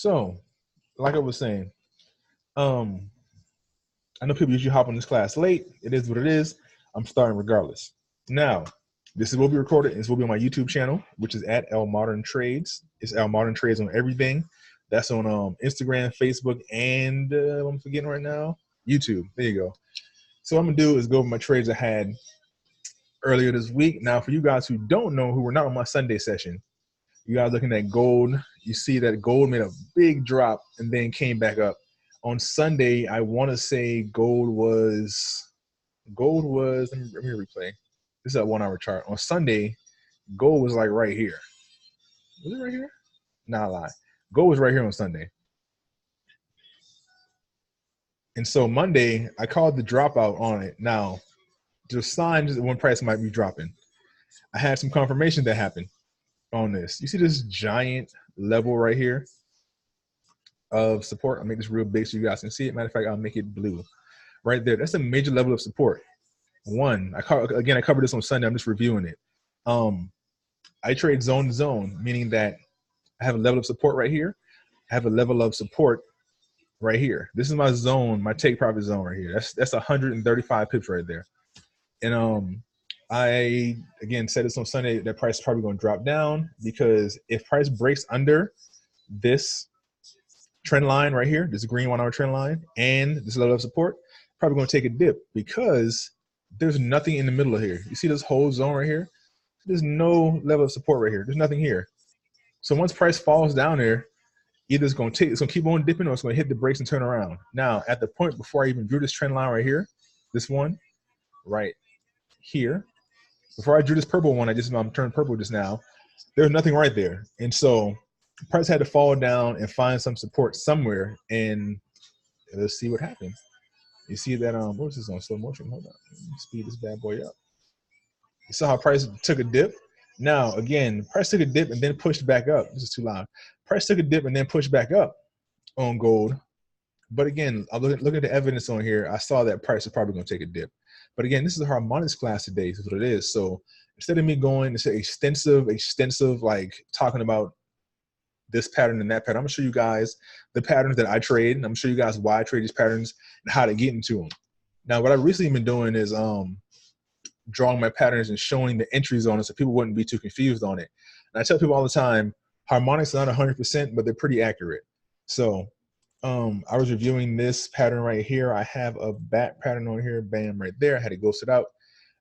So, like I was saying, I know people usually hop on this class late. It is what it is. I'm starting regardless. Now, this will be recorded. This will be on my YouTube channel, which is at Elmodern Trades. It's Elmodern Trades on everything. That's on Instagram, Facebook, and I'm forgetting right now, YouTube. There you go. So what I'm gonna do is go over my trades I had earlier this week. Now, for you guys who don't know, who were not on my Sunday session, you guys looking at gold, you see that gold made a big drop and then came back up. On Sunday, I want to say gold was, let me replay. This is a 1 hour chart. On Sunday, gold was like right here. Was it right here? Nah, lie. Gold was right here on Sunday. And so Monday, I called the dropout on it. Now, there's signs that one price might be dropping. I had some confirmation that happened on this. You see this giant level right here of support? I'll make this real big so you guys can see it. Matter of fact, I'll make it blue. Right there. That's a major level of support. One, I covered this on Sunday. I'm just reviewing it. I trade zone to zone, meaning that I have a level of support right here. I have a level of support right here. This is my zone, my take profit zone right here. That's 135 pips right there. And I again said this on Sunday, that price is probably going to drop down, because if price breaks under this trend line right here, this green 1 hour trend line, and this level of support, probably going to take a dip, because there's nothing in the middle of here. You see this whole zone right here? There's no level of support right here. There's nothing here. So once price falls down there, either it's going to keep on dipping, or it's going to hit the brakes and turn around. Now, at the point before I even drew this trend line right here, this one right here, before I drew this purple one, I'm turned purple just now, there's nothing right there. And so price had to fall down and find some support somewhere, and let's see what happens. You see that, what was this on slow motion? Hold on, let me speed this bad boy up. You saw how price took a dip? Now, again, price took a dip and then pushed back up. This is too loud. Price took a dip and then pushed back up on gold. But again, I'm looking at the evidence on here. I saw that price is probably going to take a dip. But again, this is a harmonics class today. This is what it is. So instead of me going into extensive, like talking about this pattern and that pattern, I'm going to show you guys the patterns that I trade. And I'm going to show you guys why I trade these patterns and how to get into them. Now, what I've recently been doing is drawing my patterns and showing the entries on it so people wouldn't be too confused on it. And I tell people all the time, harmonics are not 100%, but they're pretty accurate. So I was reviewing this pattern right here. I have a bat pattern on here, bam, right there. I had to ghost it out.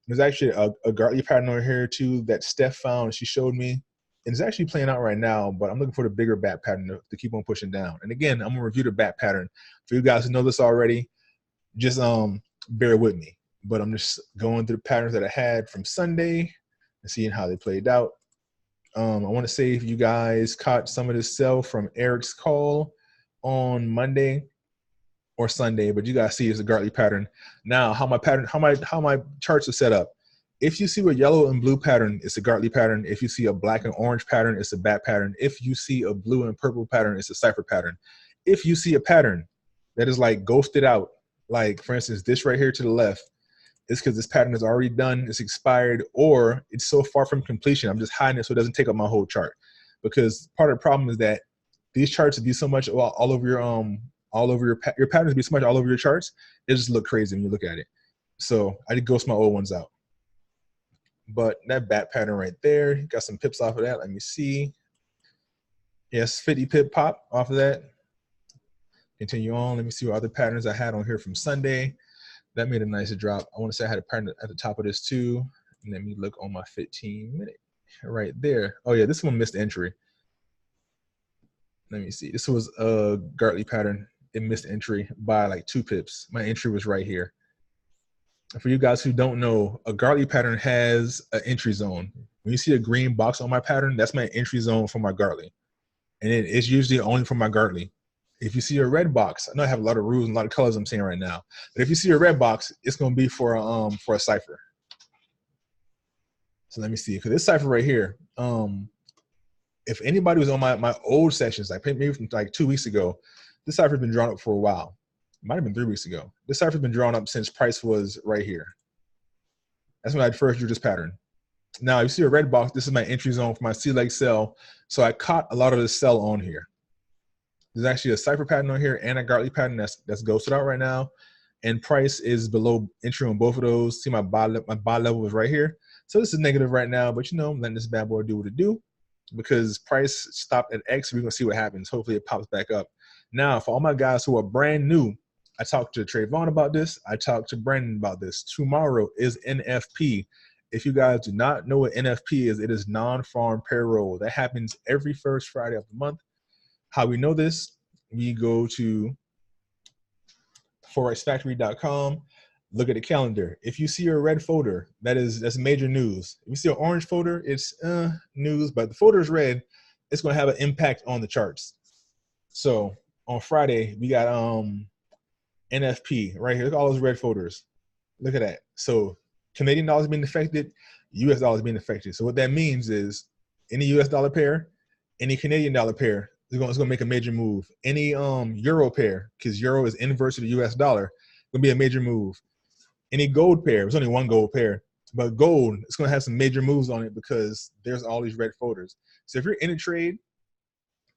There's actually a Gartley pattern over here too that Steph found. She showed me. And it's actually playing out right now, but I'm looking for the bigger bat pattern to keep on pushing down. And again, I'm gonna review the bat pattern. For you guys who know this already, just bear with me. But I'm just going through the patterns that I had from Sunday and seeing how they played out. I want to say, if you guys caught some of this sell from Eric's call on Monday or Sunday, but you guys see it's a Gartley pattern. Now, how my charts are set up. If you see a yellow and blue pattern, it's a Gartley pattern. If you see a black and orange pattern, it's a bat pattern. If you see a blue and purple pattern, it's a cipher pattern. If you see a pattern that is like ghosted out, like for instance, this right here to the left, it's because this pattern is already done, it's expired, or it's so far from completion, I'm just hiding it so it doesn't take up my whole chart. Because part of the problem is that these charts would be so much all over your patterns be so much all over your charts, it just look crazy when you look at it. So I did ghost my old ones out. But that bat pattern right there, got some pips off of that. Let me see. Yes, 50 pip pop off of that. Continue on. Let me see what other patterns I had on here from Sunday. That made a nicer drop. I want to say I had a pattern at the top of this too. And let me look on my 15-minute right there. Oh yeah, this one missed entry. Let me see. This was a Gartley pattern. It missed entry by like 2 pips. My entry was right here. For you guys who don't know, a Gartley pattern has an entry zone. When you see a green box on my pattern, that's my entry zone for my Gartley. And it's usually only for my Gartley. If you see a red box, I know I have a lot of rules and a lot of colors I'm seeing right now, but if you see a red box, it's going to be for a cipher. So let me see, because this cipher right here, if anybody was on my old sessions, like maybe from like 2 weeks ago, this cipher's been drawn up for a while. It might have been 3 weeks ago. This cipher's been drawn up since price was right here. That's when I first drew this pattern. Now, you see a red box, this is my entry zone for my C-leg sell. So I caught a lot of the sell on here. There's actually a cipher pattern on here and a Gartley pattern that's ghosted out right now. And price is below entry on both of those. See my buy level is right here. So this is negative right now, but you know, I'm letting this bad boy do what it do because price stopped at X. We're gonna see what happens. Hopefully it pops back up. Now, for all my guys who are brand new, I talked to Trayvon about this. I talked to Brandon about this. Tomorrow is NFP. If you guys do not know what NFP is, it is non-farm payroll. That happens every first Friday of the month. How we know this? We go to forexfactory.com, look at the calendar. If you see a red folder, that's major news. If you see an orange folder, it's news, but the folder is red, it's going to have an impact on the charts. So on Friday, we got NFP right here. Look at all those red folders. Look at that. So Canadian dollars being affected, US dollars being affected. So what that means is any US dollar pair, any Canadian dollar pair, it's going to make a major move. Any euro pair, because euro is inverse to the US dollar, going to be a major move. Any gold pair, there's only one gold pair, but gold, it's going to have some major moves on it because there's all these red folders. So if you're in a trade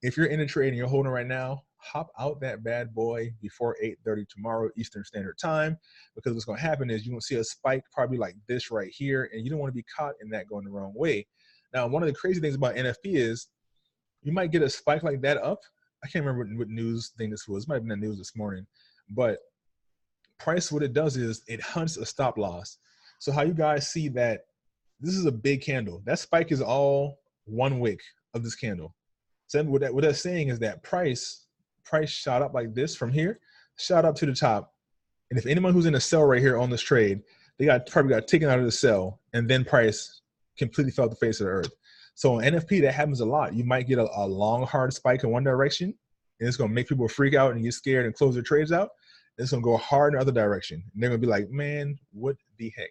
and you're holding right now, hop out that bad boy before 8:30 tomorrow Eastern Standard Time, because what's going to happen is you're going to see a spike probably like this right here, and you don't want to be caught in that going the wrong way. Now, one of the crazy things about NFP is you might get a spike like that up. I can't remember what news thing this was. It might have been the news this morning. But price, what it does is it hunts a stop loss. So how you guys see that this is a big candle. That spike is all one wick of this candle. So what that's saying is that price shot up like this from here, shot up to the top. And if anyone who's in a sell right here on this trade, they probably got taken out of the sell, and then price completely fell off the face of the earth. So on NFP, that happens a lot. You might get a long, hard spike in one direction, and it's going to make people freak out and get scared and close their trades out. And it's going to go hard in the other direction. And they're going to be like, man, what the heck?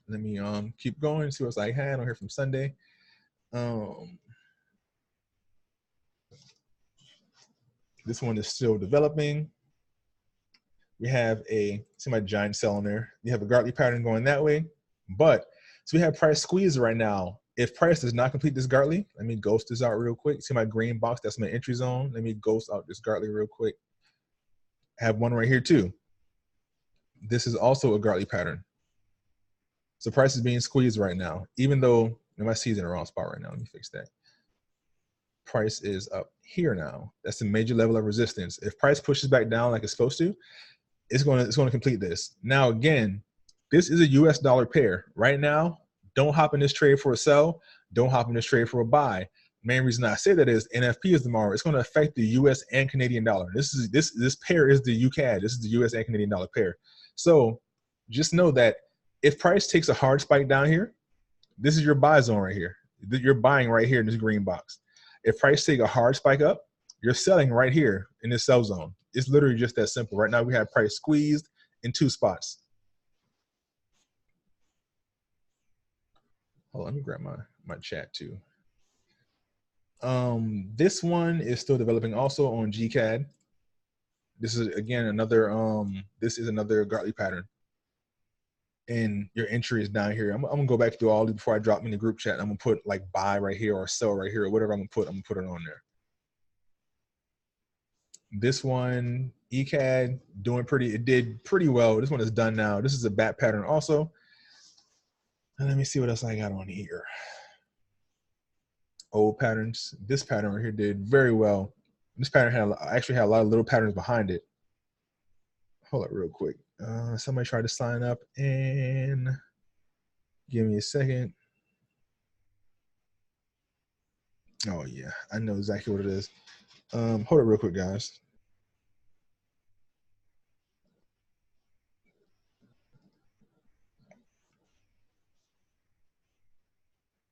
Let me keep going and see what's I had on here from Sunday. This one is still developing. We have see my giant sell in there. You have a Gartley pattern going that way. But, so we have price squeeze right now. If price does not complete this Gartley, let me ghost this out real quick. See my green box, that's my entry zone. Let me ghost out this Gartley real quick. I have one right here too. This is also a Gartley pattern. So price is being squeezed right now, even though my C's in the wrong spot right now. Let me fix that. Price is up here now. That's a major level of resistance. If price pushes back down like it's supposed to, it's going to complete this. Now again, this is a US dollar pair. Right now, don't hop in this trade for a sell. Don't hop in this trade for a buy. Main reason I say that is NFP is tomorrow. It's going to affect the US and Canadian dollar. This pair is the UCAD. This is the US and Canadian dollar pair. So just know that if price takes a hard spike down here, this is your buy zone right here. You're buying right here in this green box. If price take a hard spike up, you're selling right here in this sell zone. It's literally just that simple. Right now we have price squeezed in two spots. Hold on, let me grab my chat too. This one is still developing also on GCAD. This is again another Gartley pattern. And your entry is down here. I'm gonna go back through all these before I drop them in the group chat. I'm gonna put like buy right here or sell right here or whatever I'm gonna put it on there. This one, ECAD, it did pretty well. This one is done now. This is a bat pattern also. And let me see what else I got on here. Old patterns. This pattern right here did very well. This pattern actually had a lot of little patterns behind it. Hold up real quick. Somebody tried to sign up and give me a second. Oh yeah, I know exactly what it is. Hold up real quick, guys.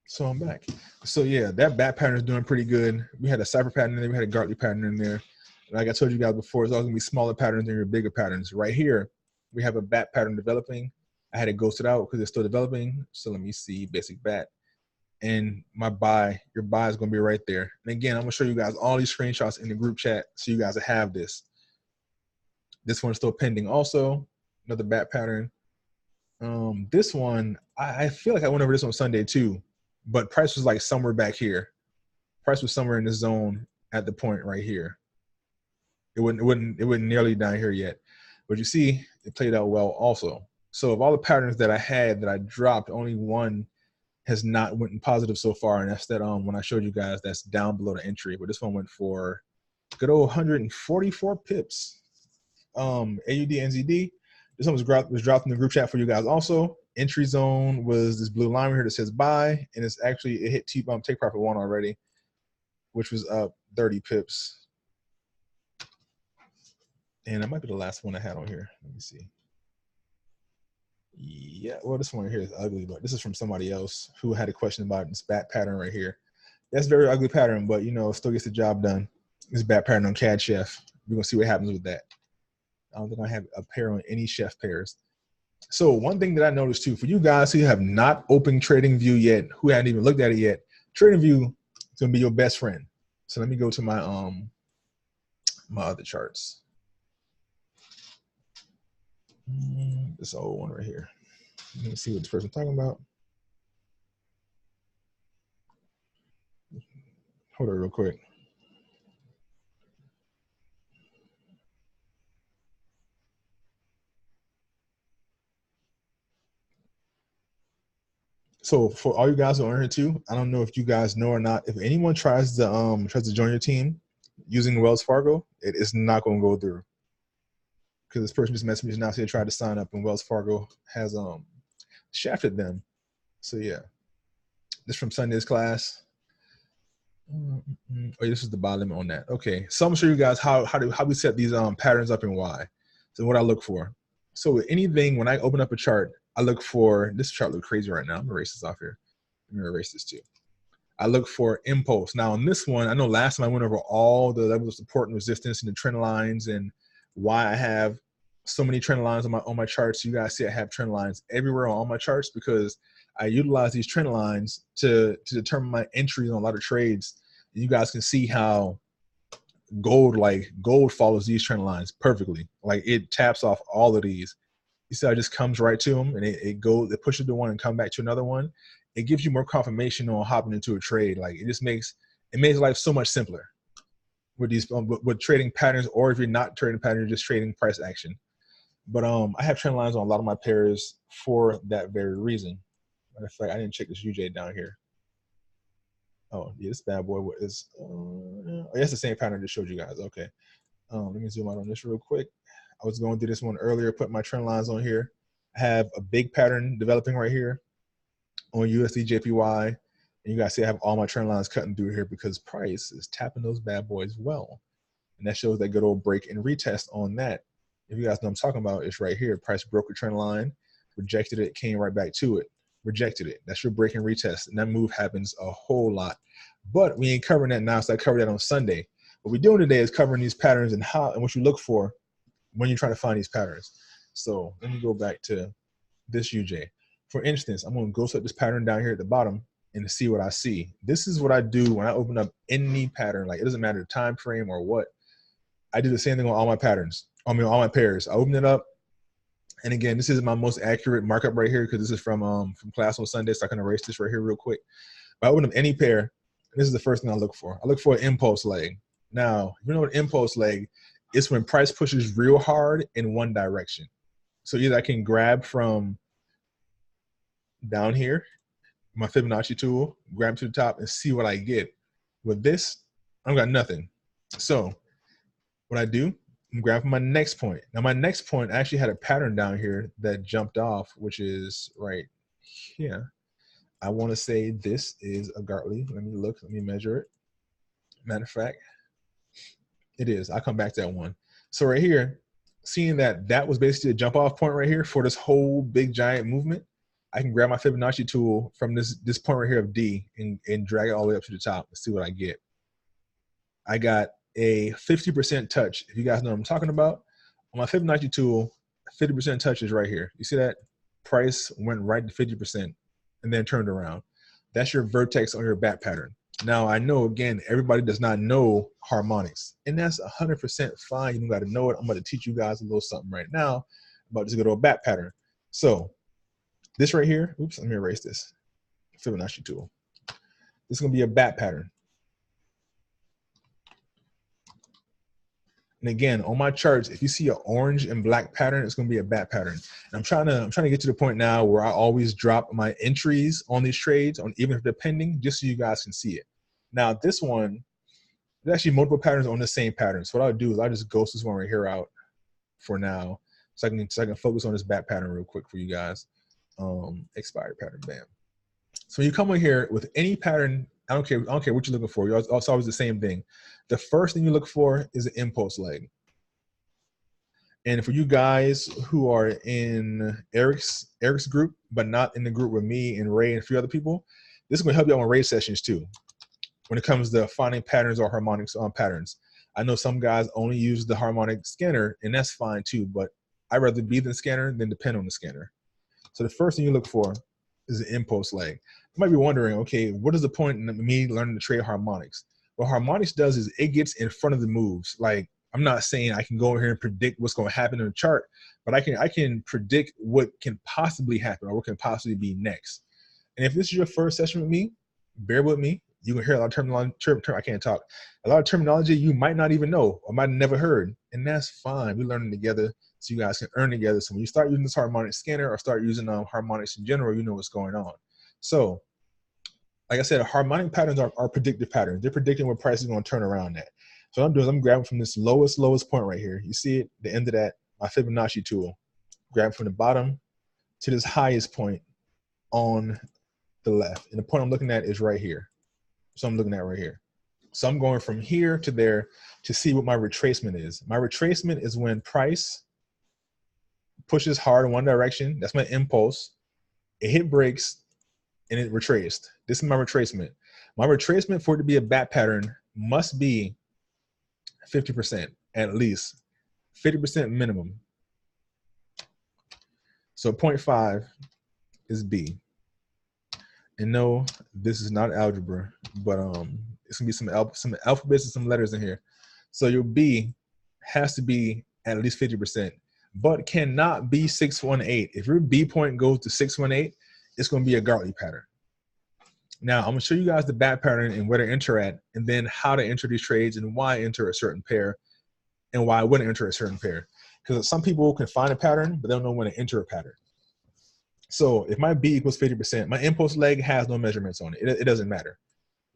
So I'm back. So yeah, that bat pattern is doing pretty good. We had a cipher pattern in there. We had a Gartley pattern in there. Like I told you guys before, it's always gonna be smaller patterns than your bigger patterns. Right here, we have a bat pattern developing. I had to ghost it out because it's still developing. So let me see, basic bat. And your buy is gonna be right there. And again, I'm gonna show you guys all these screenshots in the group chat so you guys have this. This one's still pending also, another bat pattern. This one, I feel like I went over this on Sunday too, but price was like somewhere back here. Price was somewhere in this zone. at the point right here. It wouldn't nearly down here yet. But you see, it played out well also. So of all the patterns that I had that I dropped, only one has not went positive so far, and that's that when I showed you guys that's down below the entry. But this one went for good old 144 pips. AUD NZD. This one was dropped in the group chat for you guys also. Entry zone was this blue line here that says buy, and it's actually it hit take profit one already, which was up 30 pips. And that might be the last one I had on here. Let me see. Yeah, well, this one right here is ugly, but this is from somebody else who had a question about this bat pattern right here. That's a very ugly pattern, but you know, still gets the job done. This bat pattern on CAD Chef. We're gonna see what happens with that. I don't think I have a pair on any chef pairs. So one thing that I noticed too, for you guys who have not opened TradingView yet, who hadn't even looked at it yet, TradingView is gonna be your best friend. So let me go to my my other charts. This old one right here. Let me see what this person's talking about. Hold on real quick. So for all you guys who are here too, I don't know if you guys know or not, if anyone tries to join your team using Wells Fargo, it is not going to go through. Because this person just messaged me now, so they tried to sign up and Wells Fargo has shafted them. So yeah. This from Sunday's class. Oh, this is the bottom on that. Okay. So I'm gonna show you guys how we set these patterns up and why. So what I look for. So with anything, when I open up a chart, I look for this chart looks crazy right now. I'm gonna erase this off here. I'm gonna erase this too. I look for impulse. Now on this one, I know last time I went over all the levels of support and resistance and the trend lines and why I have so many trend lines on my charts. You guys see I have trend lines everywhere on all my charts because I utilize these trend lines to determine my entries on a lot of trades. You guys can see how gold follows these trend lines perfectly. Like it taps off all of these. You see how it just comes right to them and it pushes to one and come back to another one. It gives you more confirmation on hopping into a trade. Like it makes life so much simpler with these with trading patterns, or if you're not trading patterns, you're just trading price action. But I have trend lines on a lot of my pairs for that very reason. Matter of fact, I didn't check this UJ down here. Oh, yeah, this bad boy is, that's the same pattern I just showed you guys. Okay. Let me zoom out on this real quick. I was going through this one earlier, put my trend lines on here. I have a big pattern developing right here on USD JPY. And you guys see I have all my trend lines cutting through here because price is tapping those bad boys well. And that shows that good old break and retest on that. If you guys know what I'm talking about, it's right here. Price broke a trend line, rejected it, came right back to it. Rejected it. That's your break and retest. And that move happens a whole lot. But we ain't covering that now, so I covered that on Sunday. What we're doing today is covering these patterns and how and what you look for when you're trying to find these patterns. So let me go back to this UJ. For instance, I'm going to go set this pattern down here at the bottom and see what I see. This is what I do when I open up any pattern. Like it doesn't matter the time frame or what. I do the same thing on all my patterns. I mean, all my pairs. I open it up. And again, this is my most accurate markup right here because this is from class on Sunday, so I can erase this right here real quick. But I open up any pair, this is the first thing I look for. I look for an impulse leg. Now, you know what impulse leg is? When price pushes real hard in one direction. So either I can grab from down here, my Fibonacci tool, grab to the top and see what I get. With this, I've got nothing. So what I do, I'm grabbing my next point. Now my next point actually had a pattern down here that jumped off, which is right here. I want to say this is a Gartley. Let me look, let me measure it. Matter of fact, it is. I'll come back to that one. So right here, seeing that was basically a jump off point right here for this whole big giant movement, I can grab my Fibonacci tool from this point right here of D and drag it all the way up to the top and see what I get. I got a 50% touch. If you guys know what I'm talking about, on my Fibonacci tool, 50% touch is right here. You see that? Price went right to 50% and then turned around. That's your vertex on your bat pattern. Now, I know, again, everybody does not know harmonics, and that's 100% fine. You don't got to know it. I'm going to teach you guys a little something right now about this good old bat pattern. So this right here, oops, let me erase this – Fibonacci tool. This is going to be a bat pattern. And again, on my charts, if you see an orange and black pattern, it's going to be a bat pattern. And I'm trying to get to the point now where I always drop my entries on these trades, on even if they're pending, just so you guys can see it. Now this one, there's actually multiple patterns on the same pattern. So what I'll do is I'll just ghost this one right here out for now, so I can focus on this bat pattern real quick for you guys. Expired pattern, bam. So you come in here with any pattern. I don't care what you're looking for. It's always the same thing. The first thing you look for is an impulse leg. And for you guys who are in Eric's group, but not in the group with me and Ray and a few other people, this is going to help you out on Ray sessions too, when it comes to finding patterns or harmonics on patterns. I know some guys only use the harmonic scanner, and that's fine too, but I'd rather be the scanner than depend on the scanner. So the first thing you look for is an impulse leg. You might be wondering, okay, what is the point in me learning to trade harmonics? What harmonics does is it gets in front of the moves. Like, I'm not saying I can go over here and predict what's going to happen in the chart, but I can predict what can possibly happen or what can possibly be next. And if this is your first session with me, bear with me. You can hear a lot of terminology. I can't talk. A lot of terminology you might not even know or might have never heard, and that's fine. We're learning together, so you guys can earn together. So when you start using this harmonic scanner or start using harmonics in general, you know what's going on. So, like I said, harmonic patterns are predictive patterns. They're predicting what price is going to turn around at. So what I'm doing is I'm grabbing from this lowest point right here. You see it, the end of that, my Fibonacci tool. Grab from the bottom to this highest point on the left. And the point I'm looking at is right here. So I'm looking at right here. So I'm going from here to there to see what my retracement is. My retracement is when price pushes hard in one direction. That's my impulse. It hit brakes and it retraced. This is my retracement. My retracement for it to be a bat pattern must be 50% at least, 50% minimum. So 0.5 is B. And no, this is not algebra, but it's gonna be some alphabets and some letters in here. So your B has to be at least 50%, but cannot be 618. If your B point goes to 618, it's gonna be a Gartley pattern. Now I'm gonna show you guys the bat pattern and where to enter at, and then how to enter these trades and why enter a certain pair and why I wouldn't enter a certain pair. Because some people can find a pattern, but they don't know when to enter a pattern. So if my B equals 50%, my impulse leg has no measurements on it. It doesn't matter.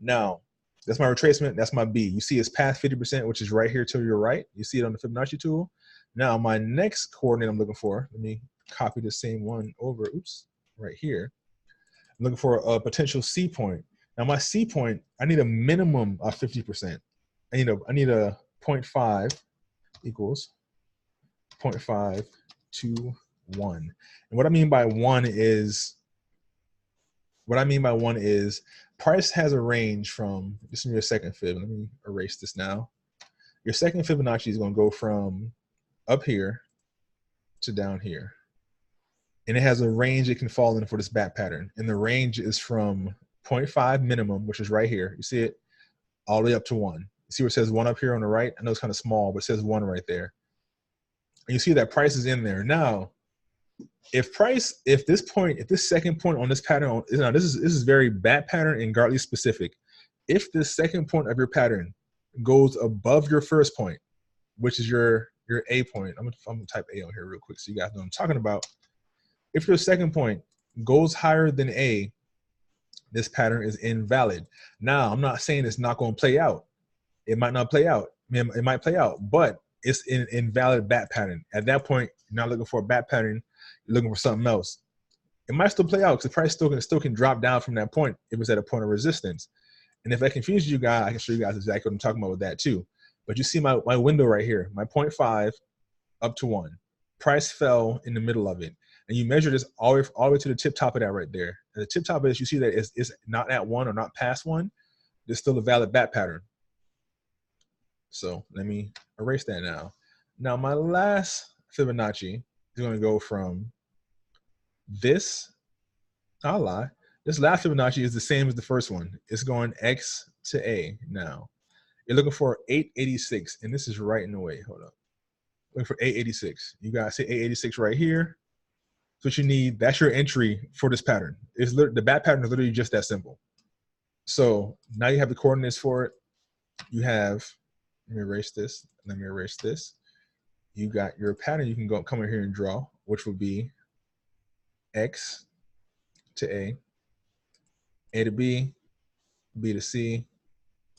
Now, that's my retracement. That's my B. You see it's past 50%, which is right here to your right. You see it on the Fibonacci tool. Now, my next coordinate I'm looking for, let me copy the same one over, oops, right here. I'm looking for a potential C point. Now, my C point, I need a minimum of 50%. I need a 0.5 equals 0.5 to 1. And what I mean by one is price has a range from, this is your second fib. Let me erase this now. Your second Fibonacci is going to go from up here to down here. And it has a range it can fall in for this bat pattern. And the range is from 0.5 minimum, which is right here. You see it all the way up to 1. You see where it says 1 up here on the right? I know it's kind of small, but it says 1 right there. And you see that price is in there. Now, if this second point on this pattern, now this is very bat pattern and Gartley specific. If this second point of your pattern goes above your first point, which is your A point, I'm gonna type A on here real quick so you guys know what I'm talking about. If your second point goes higher than A, this pattern is invalid. Now, I'm not saying it's not going to play out. It might not play out. It might play out, but it's an invalid bat pattern. At that point, you're not looking for a bat pattern. You're looking for something else. It might still play out because the price still can drop down from that point if it's at a point of resistance. And if that confuses you guys, I can show you guys exactly what I'm talking about with that too. But you see my window right here, my 0.5 up to 1. Price fell in the middle of it. And you measure this all the way to the tip top of that right there. And the tip top of this, you see that it's not at 1 or not past 1. There's still a valid bat pattern. So let me erase that now. Now my last Fibonacci is going to go from this, I'll lie. This last Fibonacci is the same as the first one. It's going X to A now. You're looking for 886, and this is right in the way. Hold up. Looking for 886. You guys see 886 right here. So what you need, that's your entry for this pattern. The bat pattern is literally just that simple. So now you have the coordinates for it. You have Let me erase this. Let me erase this. You got your pattern. You can go come in here and draw, which would be X to A to B, B to C,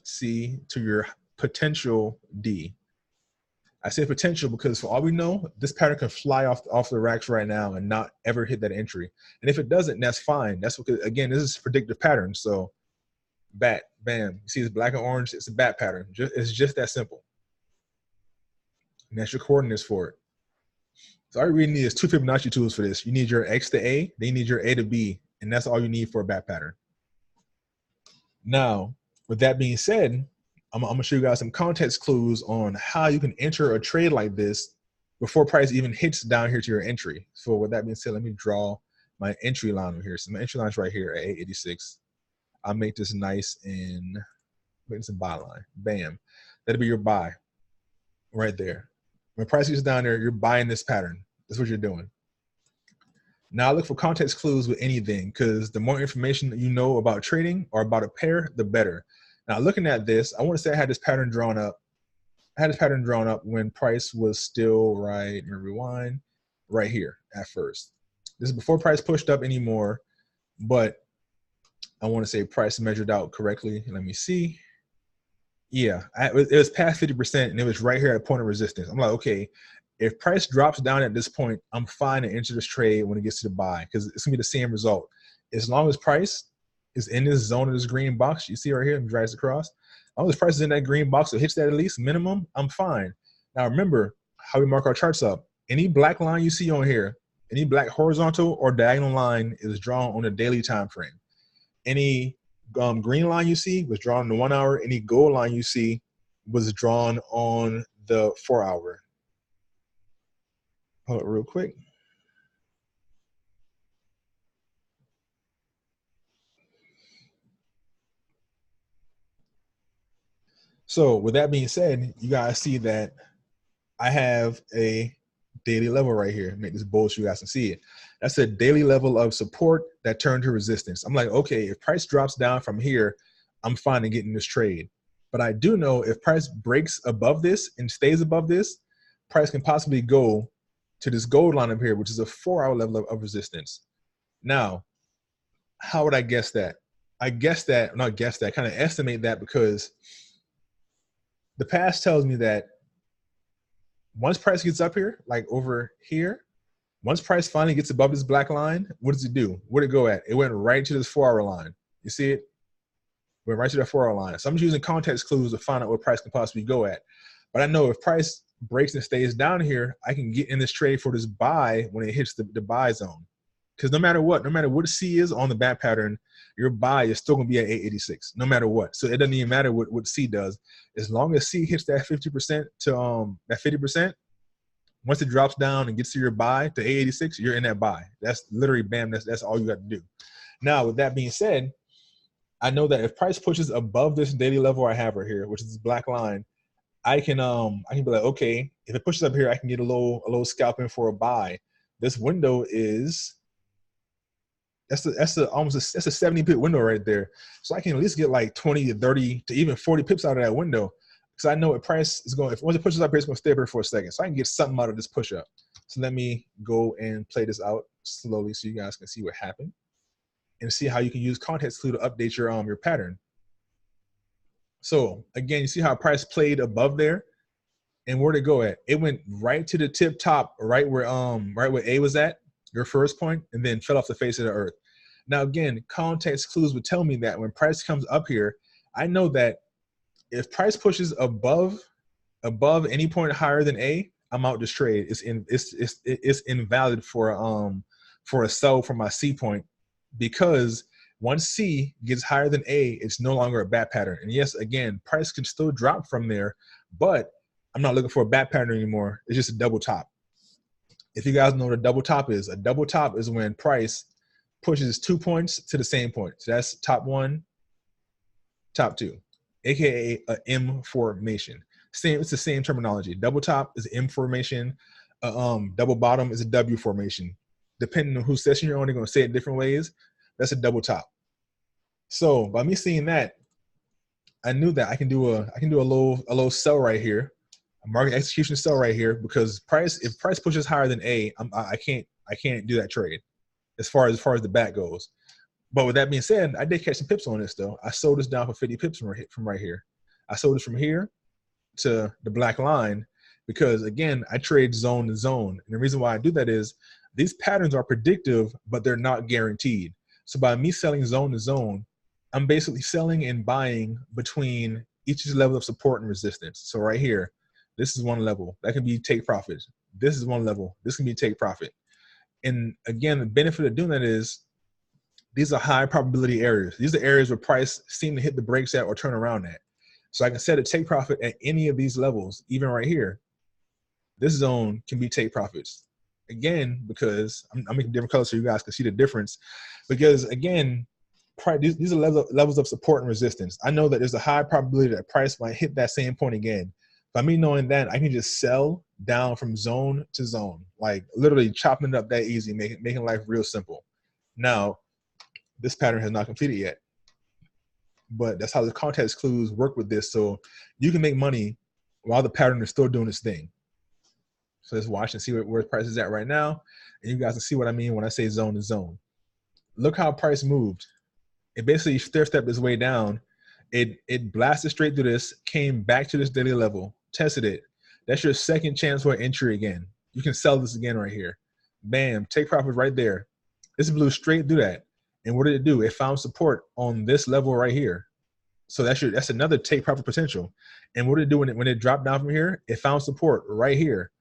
C to your potential D. I say potential because for all we know, this pattern can fly off the racks right now and not ever hit that entry. And if it doesn't, that's fine. That's because, again, this is predictive pattern. So bat, bam. You see this black and orange? It's a bat pattern. It's just that simple. And that's your coordinates for it. So all you really need is two Fibonacci tools for this. You need your X to A, then you need your A to B, and that's all you need for a bat pattern. Now, with that being said, I'm gonna show you guys some context clues on how you can enter a trade like this before price even hits down here to your entry. So with that being said, let me draw my entry line over here. So my entry line is right here at 886. I'll make this nice and make this a buy line. Bam. That'll be your buy right there. When price gets down there, you're buying this pattern. That's what you're doing. Now look for context clues with anything, because the more information that you know about trading or about a pair, the better. Now looking at this, I want to say I had this pattern drawn up. I had this pattern drawn up when price was still right, let me rewind, right here at first. This is before price pushed up anymore, but I want to say price measured out correctly. Let me see. Yeah, it was past 50% and it was right here at a point of resistance. I'm like, okay, if price drops down at this point, I'm fine to enter this trade when it gets to the buy because it's gonna be the same result. As long as price is in this zone of this green box, you see right here, and drives across. As long as price is in that green box, it hits that at least minimum, I'm fine. Now remember how we mark our charts up. Any black line you see on here, any black horizontal or diagonal line is drawn on a daily time frame. Any green line you see was drawn on the 1 hour. Any gold line you see was drawn on the 4 hour. Hold it real quick. So with that being said, you guys see that I have a daily level right here. Make this bold so you guys can see it. That's a daily level of support that turned to resistance. I'm like, okay, if price drops down from here, I'm fine in getting this trade. But I do know if price breaks above this and stays above this, price can possibly go to this gold line up here, which is a 4 hour level of resistance. Now, how would I guess that? I guess that, not guess that, kind of estimate that because the past tells me that once price gets up here, like over here, once price finally gets above this black line, what does it do? Where'd it go at? It went right to this 4 hour line. You see it? Went right to that 4 hour line. So I'm just using context clues to find out where price can possibly go at. But I know if price breaks and stays down here, I can get in this trade for this buy when it hits the buy zone. Because no matter what C is on the bat pattern, your buy is still going to be at 886, no matter what. So it doesn't even matter what C does. As long as C hits that 50% to that 50%, once it drops down and gets to your buy to 886, you're in that buy. That's literally bam. That's all you got to do. Now, with that being said, I know that if price pushes above this daily level I have right here, which is this black line, I can be like, okay, if it pushes up here, I can get a little scalping for a buy. This window is that's a 70 pip window right there. So I can at least get like 20 to 30 to even 40 pips out of that window. Because I know if price is going, if once it pushes up here, it's going to stay up here for a second. So I can get something out of this push up. So let me go and play this out slowly so you guys can see what happened and see how you can use context clue to update your pattern. So again, you see how price played above there, and where'd it go at? It went right to the tip top, right where A was at, your first point, and then fell off the face of the earth. Now again, context clues would tell me that when price comes up here, I know that if price pushes above any point higher than A, I'm out this trade. It's invalid for a sell from my C point, because once C gets higher than A, it's no longer a bat pattern. And yes, again, price can still drop from there, but I'm not looking for a bat pattern anymore. It's just a double top. If you guys know what a double top is when price pushes 2 points to the same point. So that's top one, top two, aka a M formation. It's the same terminology. Double top is M formation. Double bottom is a W formation. Depending on whose session you're on, they're going to say it different ways. That's a double top. So by me seeing that, I knew that I can do a little sell right here, a market execution sell right here, because if price pushes higher than A, I can't do that trade as far as the back goes. But with that being said, I did catch some pips on this though. I sold this down for 50 pips from right here. I sold this from here to the black line because again, I trade zone to zone. And the reason why I do that is these patterns are predictive, but they're not guaranteed. So by me selling zone to zone, I'm basically selling and buying between each level of support and resistance. So right here, this is one level that can be take profit. This is one level. This can be take profit. And again, the benefit of doing that is these are high probability areas. These are areas where price seem to hit the brakes at or turn around at. So I can set a take profit at any of these levels, even right here. This zone can be take profits. Again, because I'm making different colors so you guys can see the difference. Because again, these are levels of support and resistance. I know that there's a high probability that price might hit that same point again. By me knowing that, I can just sell down from zone to zone, like literally chopping it up that easy, making life real simple. Now, this pattern has not completed yet, but that's how the context clues work with this. So you can make money while the pattern is still doing its thing. So let's watch and see where price is at right now. And you guys can see what I mean when I say zone to zone. Look how price moved. It basically stair-stepped its way down. It blasted straight through this, came back to this daily level, tested it. That's your second chance for entry again. You can sell this again right here. Bam, take profit right there. This blew straight through that. And what did it do? It found support on this level right here. So that's another take profit potential. And what did it do when it dropped down from here? It found support right here.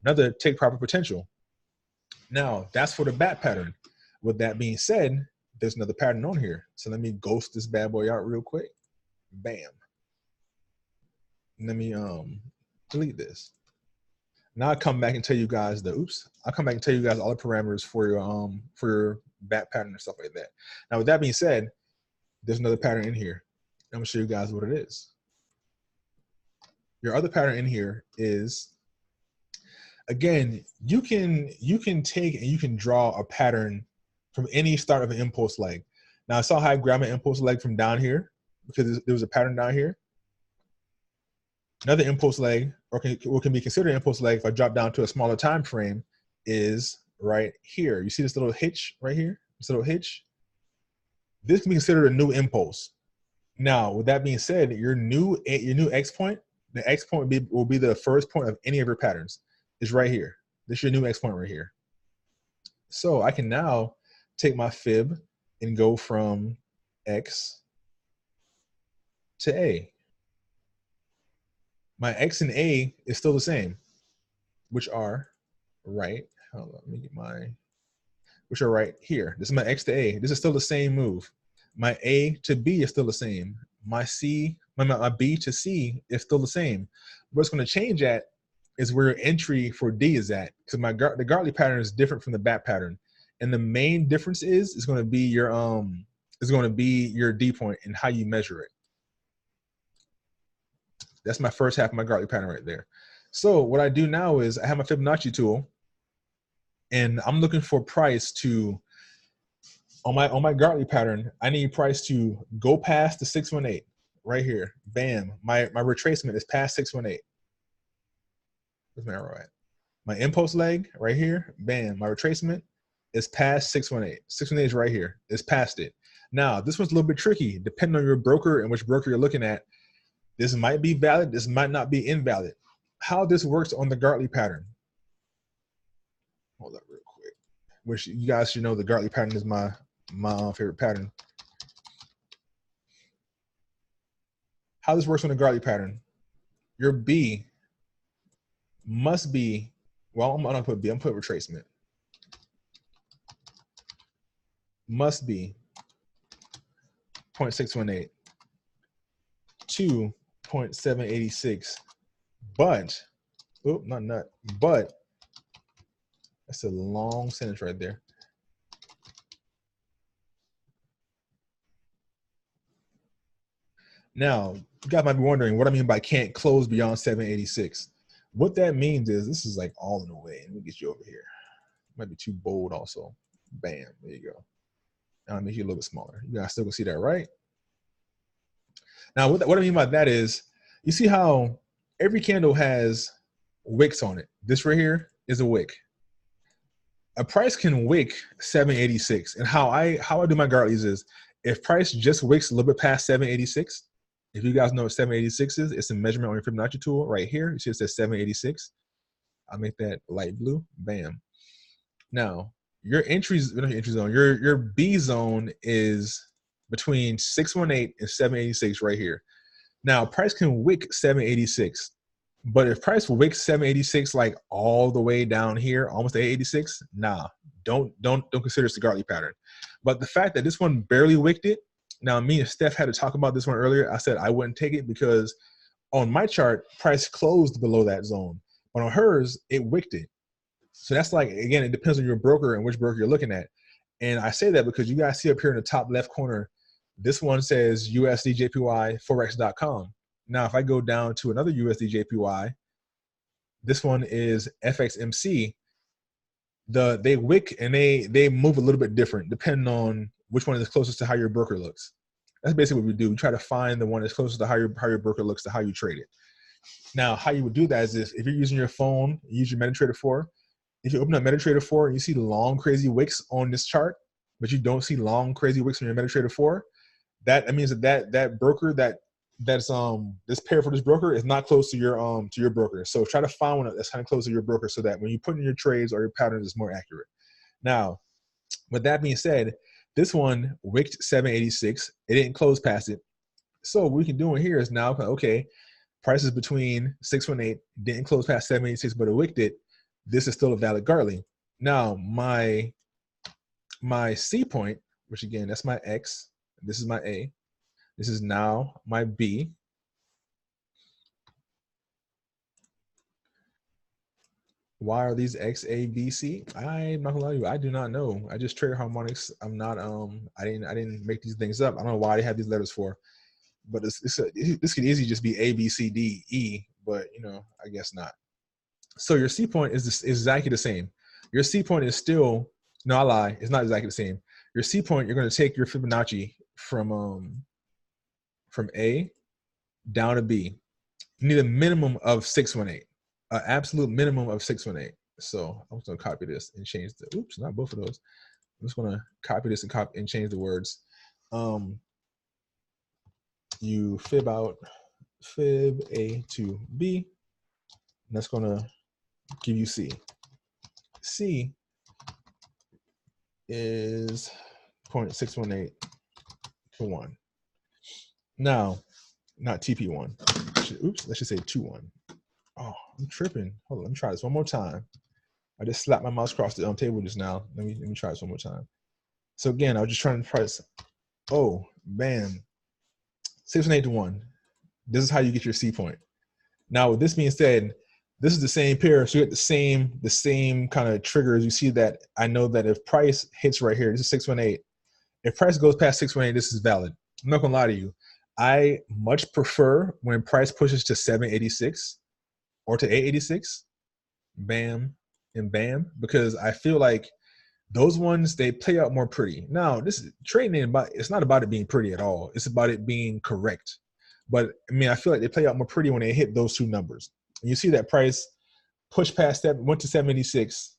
Another take profit potential. Now, that's for the bat pattern. With that being said, there's another pattern on here. So let me ghost this bad boy out real quick. Bam. Let me delete this. Now I'll come back and tell you guys I'll come back and tell you guys all the parameters for your bat pattern and stuff like that. Now with that being said, there's another pattern in here. I'm gonna show you guys what it is. Your other pattern in here is, again, you can take and you can draw a pattern from any start of an impulse leg. Now I saw how I grabbed my impulse leg from down here because there was a pattern down here. Another impulse leg, or what can be considered an impulse leg if I drop down to a smaller time frame, is right here. You see this little hitch right here? This little hitch? This can be considered a new impulse. Now, with that being said, your new X point, the X point will be the first point of any of your patterns. It's right here. This is your new X point right here. So I can now take my fib and go from X to A. My X and A is still the same, which are right. Hold on, let me get which are right here. This is my X to A. This is still the same move. My A to B is still the same. My B to C is still the same. What's going to change at is where your entry for D is at, because the Gartley pattern is different from the bat pattern, and the main difference is going to be your D point and how you measure it. That's my first half of my Gartley pattern right there. So what I do now is I have my Fibonacci tool, and I'm looking for price to, on my Gartley pattern, I need price to go past the 618 right here. Bam. My retracement is past 618. Where's my arrow at? My impulse leg right here. Bam. My retracement is past 618. 618 is right here. It's past it. Now, this one's a little bit tricky, depending on your broker and which broker you're looking at. This might be valid. This might not be invalid. How this works on the Gartley pattern. Hold up real quick. Which you guys should know the Gartley pattern is my favorite pattern. How this works on the Gartley pattern. Your B must be, well, I'm not put B, I'm put retracement. Must be 0.618 to 0.786. But, but that's a long sentence right there. Now, you guys might be wondering what I mean by can't close beyond 786. What that means is this is like all in the way. Let me get you over here. Might be too bold also. Bam, there you go. Now I'll make you a little bit smaller. You guys still can see that, right? Now, what I mean by that is, you see how every candle has wicks on it. This right here is a wick. A price can wick 786, and how I do my Gartleys is, if price just wicks a little bit past 786. If you guys know what 786 is, it's a measurement on your Fibonacci tool right here. You see it says 786. I'll make that light blue. Bam. Now your entry zone, your B zone is between 618 and 786 right here. Now price can wick 786. But if price wicks 786 like all the way down here, almost 886, nah, don't consider this a Gartley pattern. But the fact that this one barely wicked it, now me and Steph had to talk about this one earlier. I said I wouldn't take it because on my chart, price closed below that zone. But on hers, it wicked it. So that's like, again, it depends on your broker and which broker you're looking at. And I say that because you guys see up here in the top left corner, this one says USD JPY Forex.com. Now, if I go down to another USD JPY, this one is FXMC. They wick and they move a little bit different depending on which one is closest to how your broker looks. That's basically what we do. We try to find the one that's closest to how your broker looks to how you trade it. Now, how you would do that is this: if you're using your phone, use your MetaTrader 4. If you open up MetaTrader 4 and you see long crazy wicks on this chart, but you don't see long crazy wicks on your MetaTrader 4, that means that broker that's this pair for this broker is not close to your broker. So try to find one that's kind of close to your broker so that when you put in your trades or your patterns, it's more accurate. Now, with that being said, this one wicked 786. It didn't close past it. So what we can do in here is now, okay, price is between 618, didn't close past 786, but it wicked it. This is still a valid Gartley. Now, my C point, which again, that's my X, this is my A. This is now my B. Why are these X, A, B, C? I'm not gonna lie to you, I do not know. I just trade harmonics. I'm not I didn't make these things up. I don't know why they have these letters for, but this could easily just be A, B, C, D, E, but you know, I guess not. So your C point is exactly the same. Your C point is still, no, I lie, it's not exactly the same. Your C point, you're gonna take your Fibonacci from A down to B. You need a minimum of 618, an absolute minimum of 618. So I'm just gonna copy this and change the, oops, not both of those. I'm just gonna copy this and change the words. You fib out fib A to B, and that's gonna give you C. C is 0.618 to 1. Now, not TP1. Oops, let's just say 2-1. Oh, I'm tripping. Hold on, let me try this one more time. I just slapped my mouse across the table just now. Let me try this one more time. So again, I was just trying to price. Oh, bam. 618 to 1. This is how you get your C point. Now, with this being said, this is the same pair, so you get the same kind of triggers. You see that I know that if price hits right here, this is 618. If price goes past 618, this is valid. I'm not gonna lie to you. I much prefer when price pushes to 786 or to 886, bam and bam, because I feel like those ones, they play out more pretty. Now, this is trading it's not about it being pretty at all. It's about it being correct. But I mean, I feel like they play out more pretty when they hit those two numbers. And you see that price pushed past that, went to 786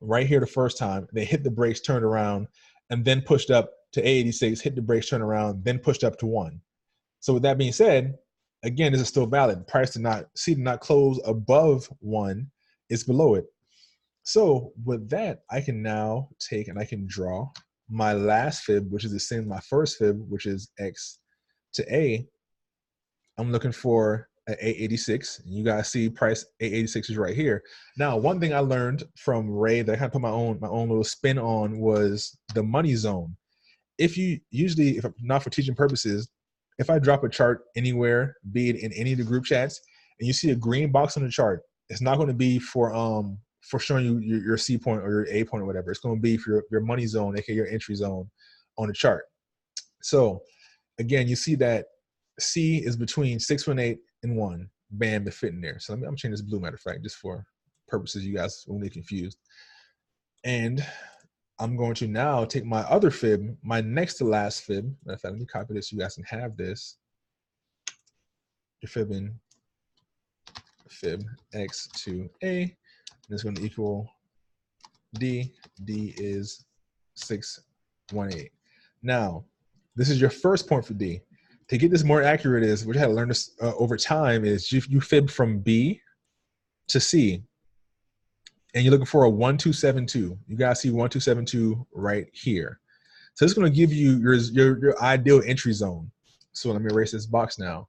right here the first time. They hit the brakes, turned around, and then pushed up to 886, hit the brakes, turned around, then pushed up to 1. So with that being said, again, this is still valid. Price did not close above 1. It's below it. So with that, I can now take and I can draw my last fib, which is the same as my first fib, which is X to A. I'm looking for an 886. And you guys see price 886 is right here. Now, one thing I learned from Ray that I kind of put my own little spin on was the money zone. If not for teaching purposes, if I drop a chart anywhere, be it in any of the group chats, and you see a green box on the chart, it's not going to be for showing you your C point or your A point or whatever. It's going to be for your money zone, aka your entry zone on the chart. So again, you see that C is between 618 and 1. Bam, to fit in there. So I'm changing this blue, matter of fact, just for purposes you guys won't get confused. And I'm going to now take my other fib, my next to last fib. Matter of fact, let me copy this so you guys can have this. You're fibbing fib x to A, and it's going to equal D. D is 618. Now, this is your first point for D. To get this more accurate is, which I had to learn this over time, is you fib from B to C, and you're looking for a 1272. You guys see 1272 right here. So it's going to give you your ideal entry zone. So let me erase this box now.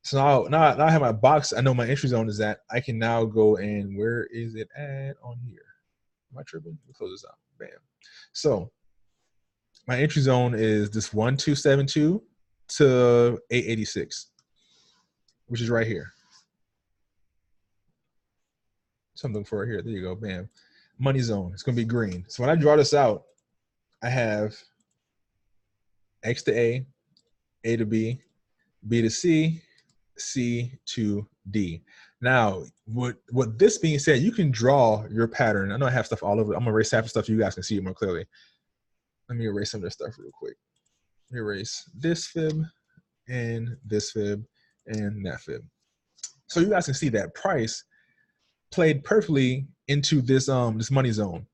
So now I have my box. I know my entry zone is at. I can now go and where is it at on here? Am I tripping? Let me close this out. Bam. So my entry zone is this 1272 to 886, which is right here. Something for here. There you go. Bam. Money zone. It's going to be green. So when I draw this out, I have X to A to B, B to C, C to D. Now, with this being said, you can draw your pattern. I know I have stuff all over. I'm going to erase half the stuff so you guys can see it more clearly. Let me erase some of this stuff real quick. Let me erase this fib and this fib and that fib. So you guys can see that price played perfectly into this this money zone.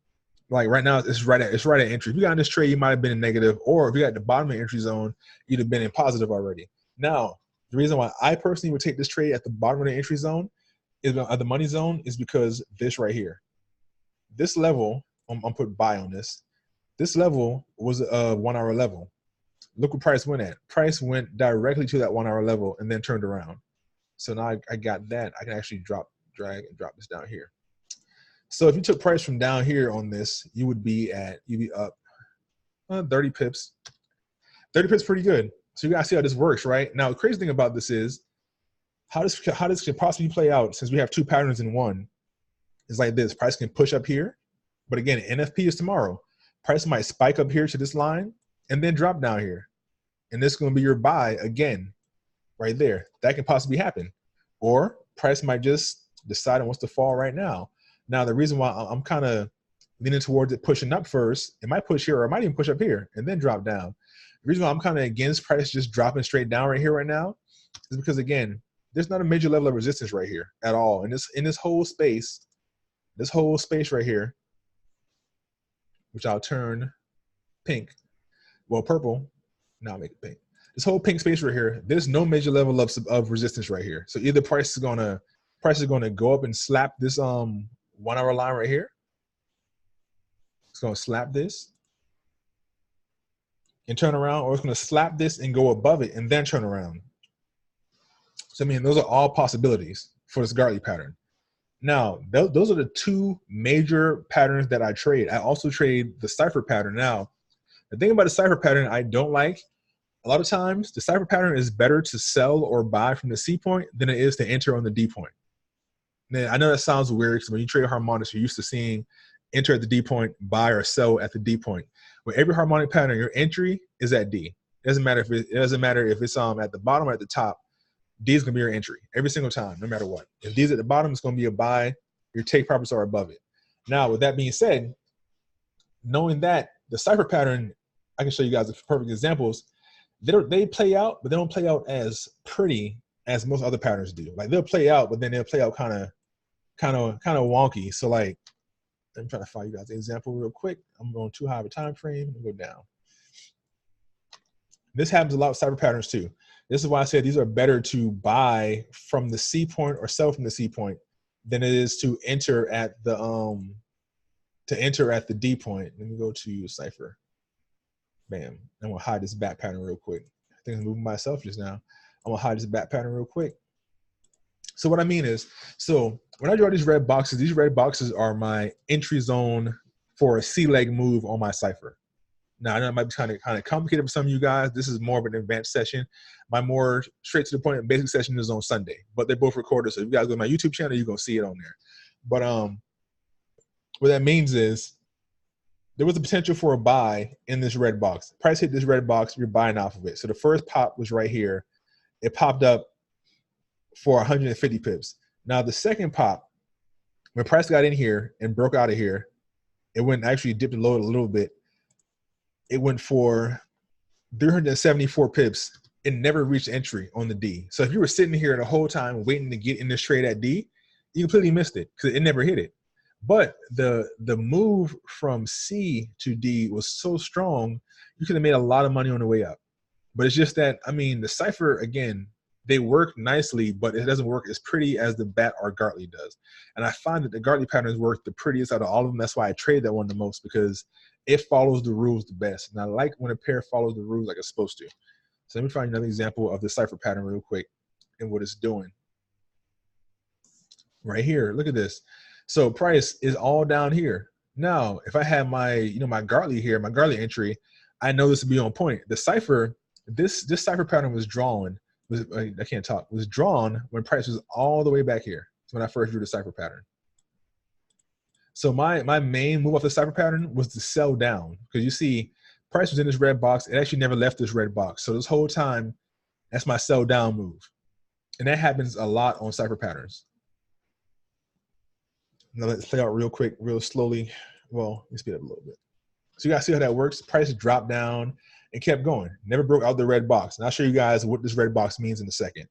Like right now, it's right at entry. If you got in this trade, you might have been in negative, or if you got at the bottom of the entry zone, you'd have been in positive already. Now, the reason why I personally would take this trade at the bottom of the entry zone is the money zone is because this right here, this level, I'm put buy on this. This level was a 1 hour level. Look what price went at. Price went directly to that 1 hour level and then turned around. So now I got that. I can actually drag and drop this down here. So if you took price from down here on this, you'd be up 30 pips. 30 pips pretty good. So you guys see how this works, right? Now the crazy thing about this is how this could possibly play out, since we have two patterns in one, is like this. Price can push up here, but again, NFP is tomorrow. Price might spike up here to this line and then drop down here. And this is going to be your buy again, right there. That can possibly happen. Or price might just decide it wants to fall right now. Now, the reason why I'm kind of leaning towards it pushing up first, it might push here, or it might even push up here and then drop down. The reason why I'm kind of against price just dropping straight down right here right now is because, again, there's not a major level of resistance right here at all. In this whole space right here, which I'll turn pink, well, purple, now I'll make it pink. This whole pink space right here, there's no major level of resistance right here. So either price is gonna go up and slap this 1 hour line right here. It's gonna slap this and turn around, or it's gonna slap this and go above it and then turn around. So I mean, those are all possibilities for this Gartley pattern. Now, those are the two major patterns that I trade. I also trade the cipher pattern. Now, the thing about the cipher pattern I don't like, a lot of times the cipher pattern is better to sell or buy from the C point than it is to enter on the D point. Now, I know that sounds weird because when you trade harmonics, you're used to seeing enter at the D point, buy or sell at the D point. With every harmonic pattern, your entry is at D. It doesn't matter if it's at the bottom or at the top. D is going to be your entry every single time, no matter what. If D is at the bottom, it's going to be a buy. Your take profits are above it. Now, with that being said, knowing that the cipher pattern, I can show you guys perfect examples. They play out, but they don't play out as pretty as most other patterns do. Like they'll play out, but then they'll play out kind of wonky. So like, I'm trying to find you guys an example real quick. I'm going too high of a time frame and go down. This happens a lot with cipher patterns too. This is why I said these are better to buy from the C point or sell from the C point than it is to enter at the D point. Let me go to cipher. Bam. I'm gonna hide this back pattern real quick. I think I'm moving myself just now. I'm gonna hide this back pattern real quick. So what I mean is, so when I draw these red boxes are my entry zone for a C leg move on my cipher. Now, I know it might be kind of complicated for some of you guys. This is more of an advanced session. My more straight to the point and basic session is on Sunday, but they're both recorded. So if you guys go to my YouTube channel, you're going to see it on there. But what that means is there was a potential for a buy in this red box. Price hit this red box, you're buying off of it. So the first pop was right here. It popped up for 150 pips. Now the second pop, when price got in here and broke out of here, It went actually dipped below it a little bit. It went for 374 pips. It never reached entry on the D. So if you were sitting here the whole time waiting to get in this trade at D, you completely missed it because it never hit it. But the move from C to D was so strong, you could have made a lot of money on the way up. But it's just that, I mean, the cipher, again, they work nicely, but it doesn't work as pretty as the bat or Gartley does. And I find that the Gartley patterns work the prettiest out of all of them. That's why I trade that one the most, because it follows the rules the best. And I like when a pair follows the rules like it's supposed to. So let me find another example of the cipher pattern real quick and what it's doing. Right here, look at this. So price is all down here. Now, if I had my, my Gartley here, my Gartley entry, I know this would be on point. The cipher, this cipher pattern was drawn, was drawn when price was all the way back here. That's when I first drew the cipher pattern. So my main move off the cipher pattern was to sell down, because you see price was in this red box. It actually never left this red box. So this whole time, that's my sell down move. And that happens a lot on cipher patterns. Now let's play out real quick, real slowly. Well, let me speed up a little bit. So you guys see how that works? Price dropped down and kept going. Never broke out the red box. And I'll show you guys what this red box means in a second.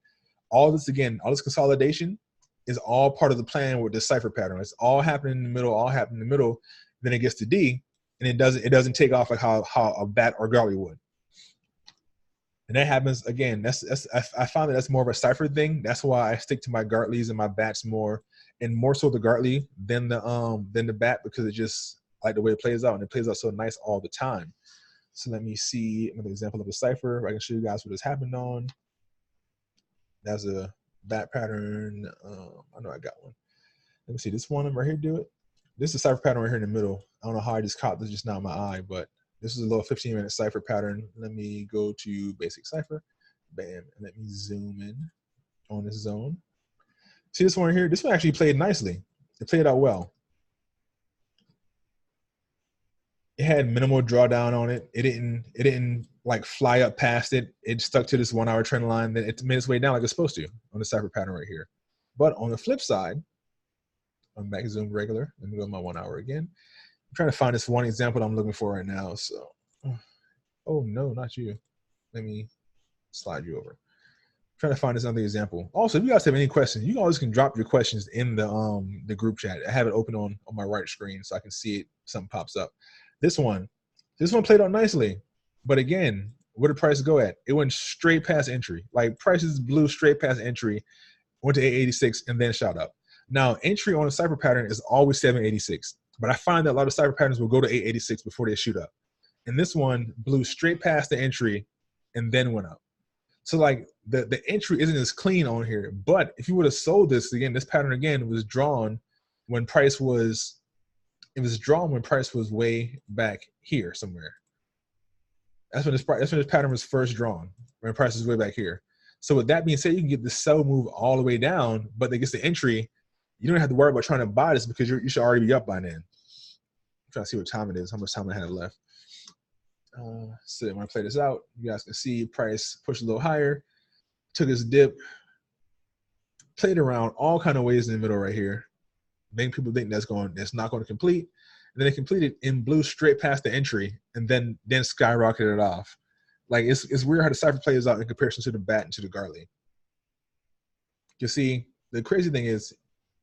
All this, again, all this consolidation is all part of the plan with this cipher pattern. It's all happening in the middle, all happening in the middle. Then it gets to D, and it doesn't take off like how a bat or Gartley would. And that happens again. I found that that's more of a cipher thing. That's why I stick to my Gartleys and my bats more, and more so the Gartley than the bat, because it just like the way it plays out, and it plays out so nice all the time. So let me see another example of a cipher. I can show you guys what this happened on. That's a bat pattern. I know I got one. Let me see this one right here. Do it. This is a cipher pattern right here in the middle. I don't know how I just caught this just now in my eye, but this is a little 15-minute cipher pattern. Let me go to basic cipher. Bam. And let me zoom in on this zone. See this one right here? This one actually played nicely. It played out well. It had minimal drawdown on it. It didn't like fly up past it. It stuck to this 1 hour trend line. Then it made its way down like it's supposed to on the cipher pattern right here. But on the flip side, I'm back zoom regular. Let me go to my 1 hour again. I'm trying to find this one example I'm looking for right now. So, oh no, not you. Let me slide you over. I'm trying to find this other example. Also, if you guys have any questions, you always can drop your questions in the group chat. I have it open on my right screen so I can see it. Something pops up. This one played out nicely, but again, where did price go at? It went straight past entry. Like prices blew straight past entry, went to 886, and then shot up. Now, entry on a cipher pattern is always 786, but I find that a lot of cipher patterns will go to 886 before they shoot up. And this one blew straight past the entry and then went up. So like the entry isn't as clean on here, but if you would have sold this again, this pattern again was drawn when price was way back here somewhere. That's when this pattern was first drawn, when price was way back here. So with that being said, you can get the sell move all the way down, but it gets the entry. You don't have to worry about trying to buy this because you should already be up by then. I'm trying to see what time it is, how much time I have left. So when I play this out, you guys can see price pushed a little higher, took his dip, played around all kind of ways in the middle right here. Making people think that's not going to complete. And then it completed and blew straight past the entry and then skyrocketed it off. Like it's weird how the cipher plays out in comparison to the bat and to the Gartley. You see, the crazy thing is,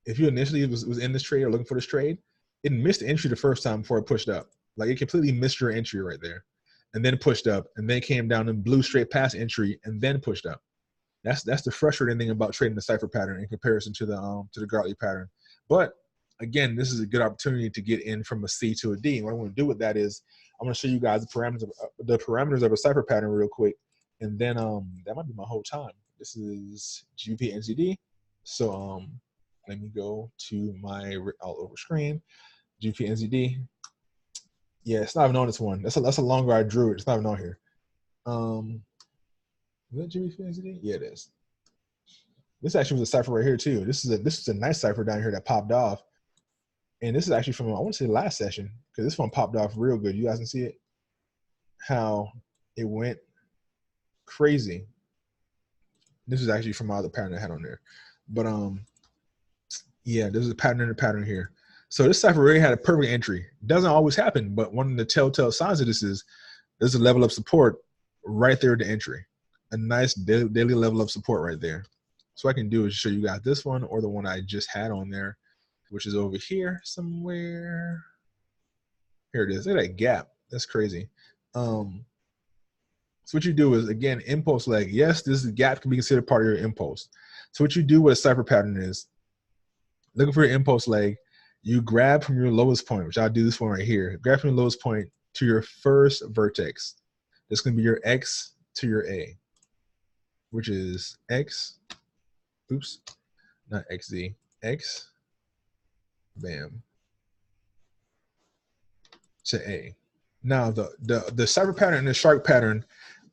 if you initially was in this trade or looking for this trade, it missed the entry the first time before it pushed up. Like it completely missed your entry right there, and then pushed up, and then came down and blew straight past entry and then pushed up. That's the frustrating thing about trading the cipher pattern in comparison to the Gartley pattern. But again, this is a good opportunity to get in from a C to a D. And what I'm going to do with that is I'm going to show you guys the parameters of a cipher pattern real quick, and then that might be my whole time. This is GBP NZD. So let me go to my all over screen. GBP NZD. Yeah, it's not even on this one. That's a longer I drew it. It's not even on here. Is that GBP NZD? Yeah, it is. This actually was a cipher right here too. This is a nice cipher down here that popped off. And this is actually from, I want to say, last session, because this one popped off real good. You guys can see it, how it went crazy. This is actually from my other pattern I had on there. But yeah, there's a pattern in the pattern here. So this cipher already had a perfect entry. Doesn't always happen, but one of the telltale signs of this is there's a level of support right there at the entry. A nice daily level of support right there. So what I can do is show you guys this one or the one I just had on there, which is over here somewhere. Here it is. Look at that gap. That's crazy. So what you do is, again, impulse leg. Yes, this gap can be considered part of your impulse. So what you do with a cipher pattern is, looking for your impulse leg, you grab from your lowest point, which I'll do this one right here. Grab from your lowest point to your first vertex. That's going to be your X to your A, which is X, oops, not XZ, X, bam, to A. Now, the cipher pattern and the shark pattern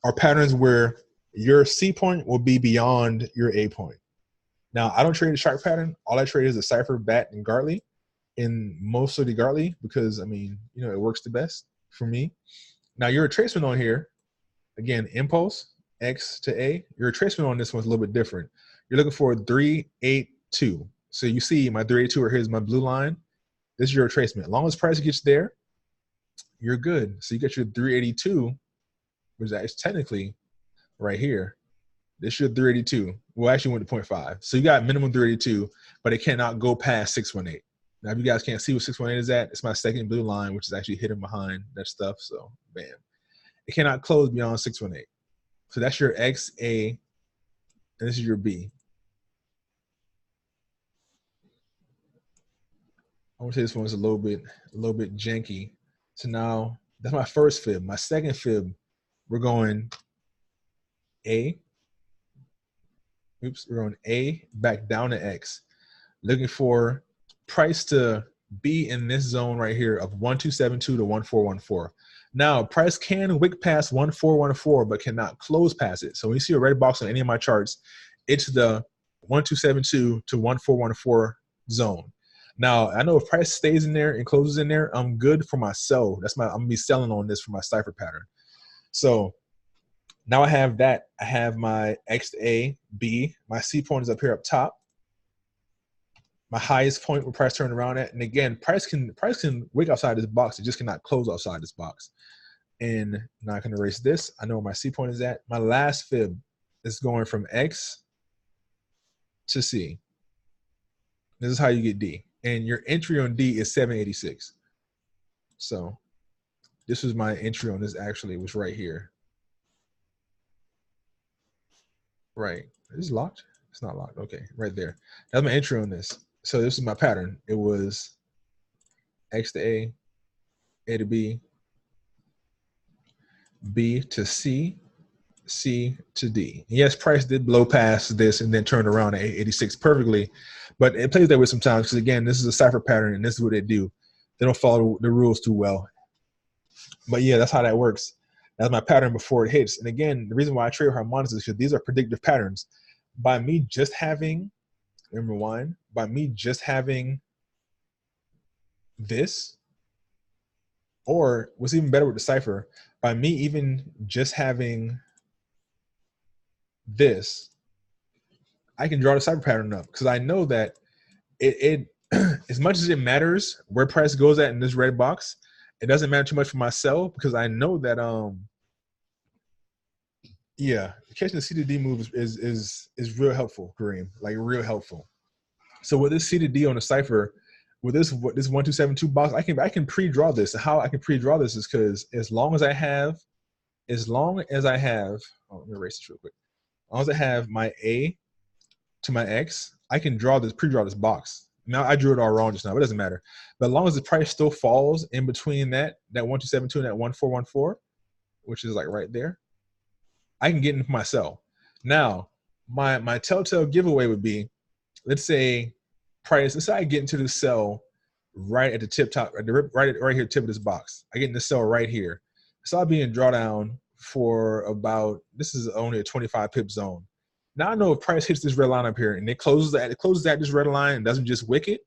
are patterns where your C point will be beyond your A point. Now, I don't trade the shark pattern. All I trade is the cipher, bat, and Gartley, in most of the Gartley, because, I mean, you know, it works the best for me. Now, your retracement on here, again, impulse, X to A. Your retracement on this one's a little bit different. You're looking for 382. So you see my 382 right here is my blue line. This is your retracement. As long as price gets there, you're good. So you get your 382, which is technically right here. This is your 382. Well, actually went to 0.5. So you got minimum 382, but it cannot go past 618. Now, if you guys can't see what 618 is at, it's my second blue line, which is actually hidden behind that stuff. So, bam. It cannot close beyond 618. So that's your X, A, and this is your B. I want to say this one was a little bit janky. So now that's my first fib. My second fib, we're going A. Oops, we're going A back down to X. Looking for price to be in this zone right here of 1272 to 1414. Now, price can wick past 1414, but cannot close past it. So when you see a red box on any of my charts, it's the 1272 to 1414 zone. Now, I know if price stays in there and closes in there, I'm good for my sell. I'm gonna be selling on this for my cipher pattern. So now I have that. I have my X to A, B. My C point is up here up top. My highest point where price turned around at. And again, price can wick outside this box. It just cannot close outside this box. And now I can erase this. I know where my C point is at. My last fib is going from X to C. This is how you get D. And your entry on D is 786. So this was my entry on this, actually. It was right here. Right. Is this locked? It's not locked. Okay, right there. That's my entry on this. So this is my pattern. It was X to A, A to B, B to C, C to D. And yes, price did blow past this and then turned around at 86 perfectly, but it plays that way sometimes because, again, this is a cipher pattern and this is what they do. They don't follow the rules too well. But yeah, that's how that works. That's my pattern before it hits. And again, the reason why I trade harmonics is because these are predictive patterns. By me just having, number one, by me just having this, or what's even better with the cipher, by me even just having this, I can draw the cipher pattern up because I know that it as much as it matters where price goes at in this red box, it doesn't matter too much for my sell because I know that yeah, catching the C to D move is real helpful, Kareem, like real helpful. So with this C to D on the cipher, with this 1272 box, I can pre-draw this. And how I can pre-draw this is because as long as I have, oh, let me erase this real quick. As long as I have my A to my X, I can pre-draw this box. Now I drew it all wrong just now, but it doesn't matter. But as long as the price still falls in between that 1272 and that 1414, which is like right there, I can get into my sell. Now, my telltale giveaway would be, let's say I get into the sell right at the tip top, right here, tip of this box. I get in the sell right here. So I'll be in drawdown for about, this is only a 25 pip zone. Now I know if price hits this red line up here and it closes at this red line and doesn't just wick it,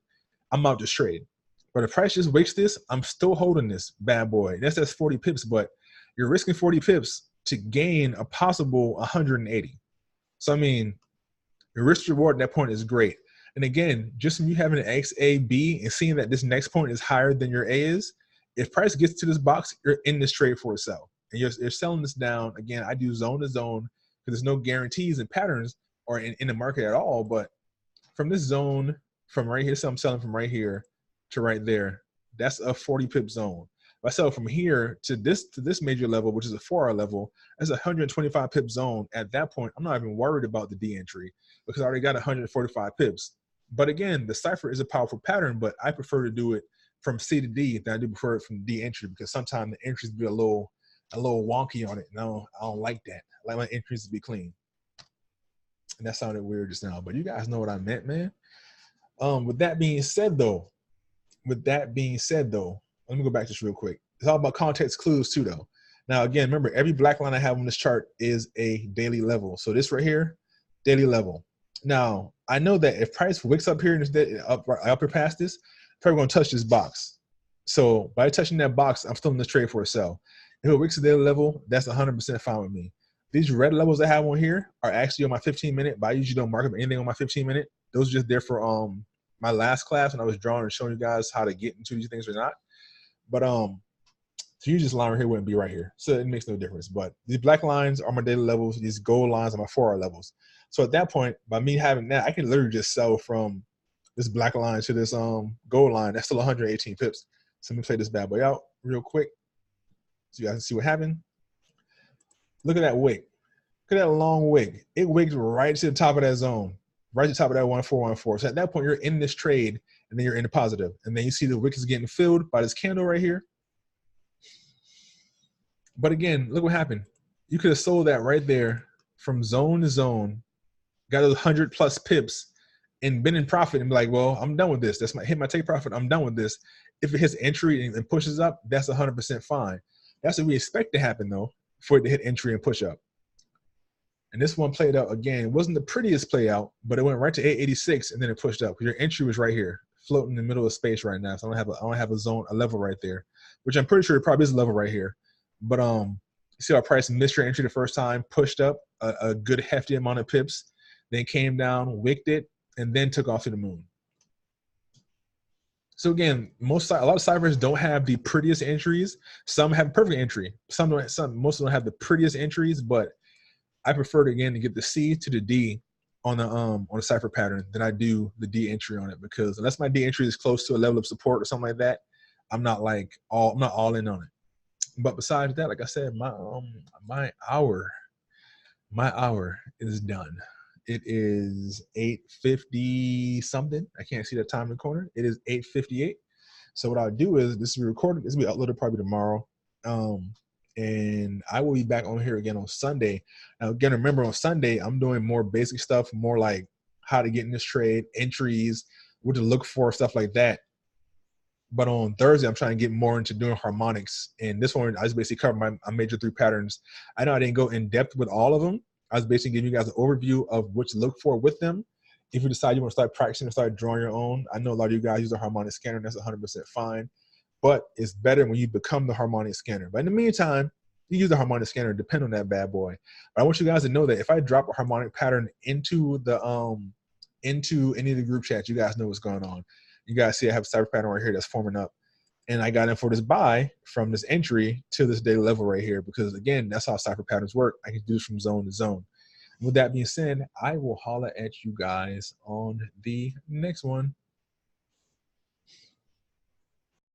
I'm out to trade. But if price just wicks this, I'm still holding this bad boy. That's 40 pips, but you're risking 40 pips to gain a possible 180. So I mean, your risk reward at that point is great. And again, just from you having an X, A, B, and seeing that this next point is higher than your A is, if price gets to this box, you're in this trade for a sell. And you're selling this down. Again, I do zone to zone because there's no guarantees and patterns or in the market at all. But from this zone, from right here, so I'm selling from right here to right there, that's a 40 pip zone. If I sell from here to this major level, which is a 4-hour level, that's a 125 pip zone. At that point, I'm not even worried about the D entry because I already got 145 pips. But again, the cipher is a powerful pattern, but I prefer to do it from C to D than I do prefer it from D entry because sometimes the entries be a little wonky on it. No, I don't like that. I like my entries to be clean. And that sounded weird just now, but you guys know what I meant, man. With that being said, though, let me go back to this real quick. It's all about context clues too, though. Now, again, remember, every black line I have on this chart is a daily level. So this right here, daily level. Now, I know that if price wicks up here and it's upper past this, probably going to touch this box. So by touching that box, I'm still in this trade for a sell. If it wicks the daily level, that's 100% fine with me. These red levels I have on here are actually on my 15-minute, but I usually don't mark up anything on my 15-minute. Those are just there for my last class when I was drawing and showing you guys how to get into these things or not. But so usually this line right here wouldn't be right here. So it makes no difference. But these black lines are my daily levels. These gold lines are my 4-hour levels. So at that point, by me having that, I can literally just sell from this black line to this gold line. That's still 118 pips. So let me play this bad boy out real quick so you guys can see what happened. Look at that wick. Look at that long wick. It wigged right to the top of that zone, right to the top of that 1414. So at that point, you're in this trade, and then you're in the positive. And then you see the wick is getting filled by this candle right here. But again, look what happened. You could have sold that right there from zone to zone, got those 100+ pips, and been in profit and be like, well, I'm done with this. That's my hit my take profit. I'm done with this. If it hits entry and pushes up, that's 100% fine. That's what we expect to happen, though, for it to hit entry and push up. And this one played out again. It wasn't the prettiest play out, but it went right to 886 and then it pushed up. Your entry was right here, floating in the middle of space right now. So I don't have a zone, a level right there, which I'm pretty sure it probably is a level right here. But you see our price missed your entry the first time, pushed up a good hefty amount of pips, then came down, wicked it, and then took off to the moon. So again, a lot of ciphers don't have the prettiest entries. Some have perfect entry. Most of them don't have the prettiest entries, but I prefer to get the C to the D on the cipher pattern than I do the D entry on it, because unless my D entry is close to a level of support or something like that, I'm not all in on it. But besides that, like I said, my hour is done. It is 8:50 something. I can't see the time in the corner. It is 8:58. So what I'll do is this will be recorded. This will be uploaded probably tomorrow. And I will be back on here again on Sunday. Now, again, remember on Sunday, I'm doing more basic stuff, more like how to get in this trade, entries, what to look for, stuff like that. But on Thursday, I'm trying to get more into doing harmonics. And this one, I just basically covered my major 3 patterns. I know I didn't go in depth with all of them. I was basically giving you guys an overview of what to look for with them. If you decide you want to start practicing and start drawing your own, I know a lot of you guys use a harmonic scanner, and that's 100% fine. But it's better when you become the harmonic scanner. But in the meantime, you use the harmonic scanner, depend on that bad boy. But I want you guys to know that if I drop a harmonic pattern into any of the group chats, you guys know what's going on. You guys see I have a cipher pattern right here that's forming up. And I got in for this buy from this entry to this daily level right here, because again, that's how cipher patterns work. I can do this from zone to zone. With that being said, I will holler at you guys on the next one.